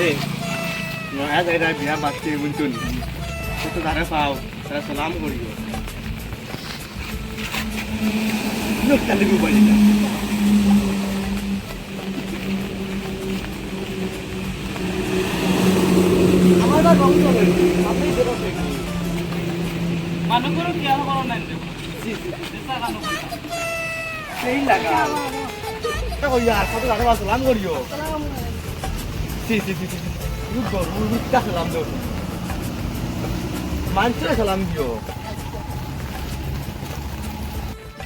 রে নয়া জায়গা বিয়া বাঁচতে বুঝতুন কত ধারে পাও তারা সালাম করিও লোক তালে মোবাইল আমার বা কম চলে আপনি দেখো মানুষ করো কি আর করো না জি জি চেষ্টা কানো সেই লাগা কই यार কত ধারে পাও সালাম করিও জি জি জি রুক গো রুক কা সালাম দাও মানছে সালাম দিও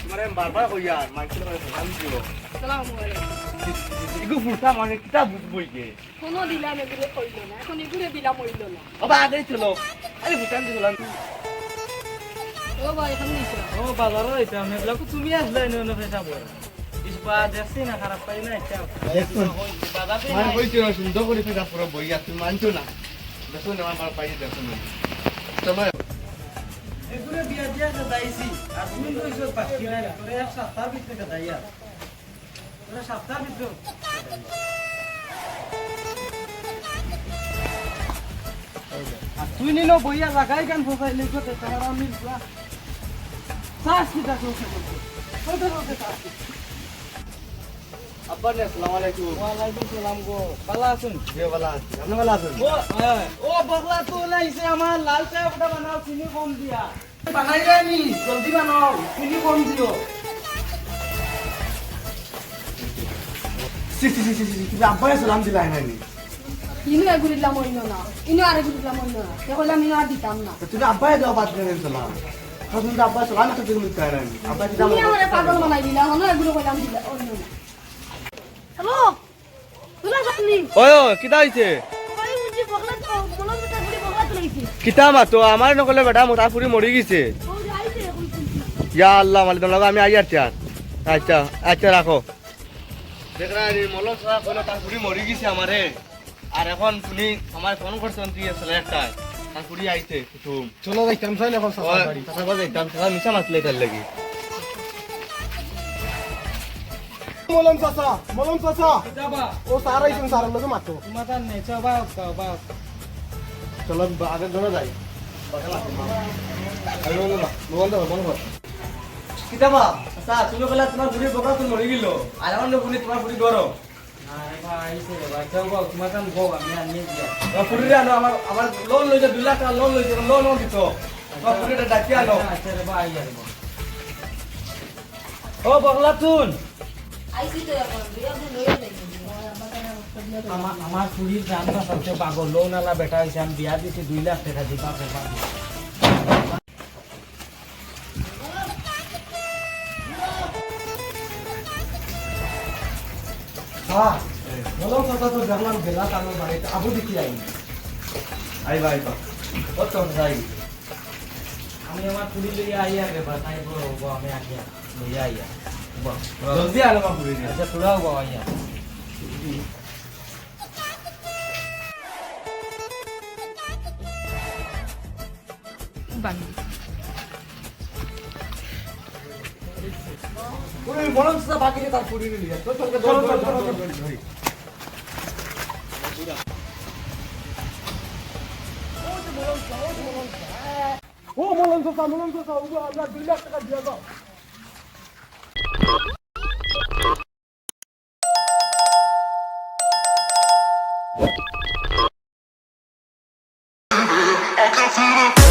তোমারে বারবার কই यार মানছে সালাম দিও আসসালামু আলাইকুম ইগু ফুরতা মানে কিতা বুঝবই কে কোনো দিলাম এগুলো কইলো না এখন এগুলো দিলাম হইল না বাবা আগে চলো আরে ফুটান দি সালাম ও ভাই এখন নিছো ও বাজারও এটা আমি বললাম তুমি আসলে এনে ফেসা বড় ইসবা দেখছি না খারাপ পাই না এটা দেখুন বাজারে মানে কইছো না সুন্দর করে ফেরা পুরো বইয়া তুমি মানছো না দেখো না আমার পাই দেখো না তোমার এগুলো বিয়া দিয়া দাইছি আর তুমি কইছো বাকি না তোরে এক সপ্তাহ ভিতরে দাইয়া তোরে সপ্তাহ ভিতরে আর তুই নিলো বইয়া লাগাই গান ফসাই লিখো তে তোমার আমি সাস কি দেখো আব্বা নে আসসালামু আলাইকুম ওয়ালাইকুম সালাম গো ভালো আছেন কে ভালো আছে আপনি ভালো আছেন ও বগলা তো লাইছে আমার লাল চা ওটা বানাও চিনি কম দিয়া বানাই রানি জলদি বানাও চিনি কম দিও সি সি সি সি তুমি আব্বা সালাম দিলাই নানি ইনো এগুলো দিলাম হইল না ইনো আর এগুলো দিলাম হইল না দেখলাম আমি আর দিতাম না তুমি আব্বা দাও বাদ করেন সালাম তুমি আব্বা সালাম তো তুমি কই রানি আব্বা কি দাও তুমি আমারে পাগল বানাই দিলা হনো এগুলো কইলাম দিলা হইল না হ্যালো তুলা জানি ওই কিতা হইছে কই মুজি বগলা তো বলো তো গুলি বগলা তো লইছি কিতা মা তো আমার নকলে বেটা মোটা পুরি মরি গেছে ও যাইছে কইছি ইয়া আল্লাহ মালিক লাগা আমি আইয়ার চার আচ্ছা আচ্ছা রাখো দেখরা রে মলো সারা কইলো তার পুরি মরি গেছে আমারে আর এখন তুমি আমার ফোন করছেন তুই আসলে একটা তার পুরি আইছে কুতুম চলো যাইতাম চাইলে এখন ওই তারপর যাইতাম তারা মিশা মাছলে তার লাগি মলম চাচা যাবা ও সার আইছেন সারের লগে মাতো তোমার নেচা বা চলো আগে ধরে যাই কিতাবা আচ্ছা তুমি বলে তোমার পুরি বকা তুমি মরে গেল আর আমার পুরি তোমার পুরি গরম আরে ভাই আইছে রে ভাই যাও বাও তোমার কাম গো আমি আনিয়ে দিয়া আমার পুরি আনো আমার লোন লইছে 2 লাখ টাকা লোন লইছে লোন দিত তোমার পুরিটা ডাকি আনো আচ্ছা রে ভাই আইয়া রে ও বগলা তুন আইছি তো এখন বিয়া দিন লইয়া যাইছি আমার চুরির দাম না সবচেয়ে পাগল লোন আলা বেটা হয়েছে আমি বিয়া দিছি 2 লাখ টাকা দিবা পাবো হ্যাঁ বলো কথা তো দেখলাম গেলা কানো বাড়িতে আবু দেখি আইবা কত যাই আমি আমার চুরি লইয়া আইয়া রে বা তাই বলবো আমি আইয়া লইয়া আইয়া জলদি আনো আমার পুরি আচ্ছা তোরাও গো আইয়া বানি পুরি বলন সা বাকি তার পুরি নিয়ে তো চল ও মলন সা ও আমরা 2 লাখ টাকা দিয়া দাও I can feel it.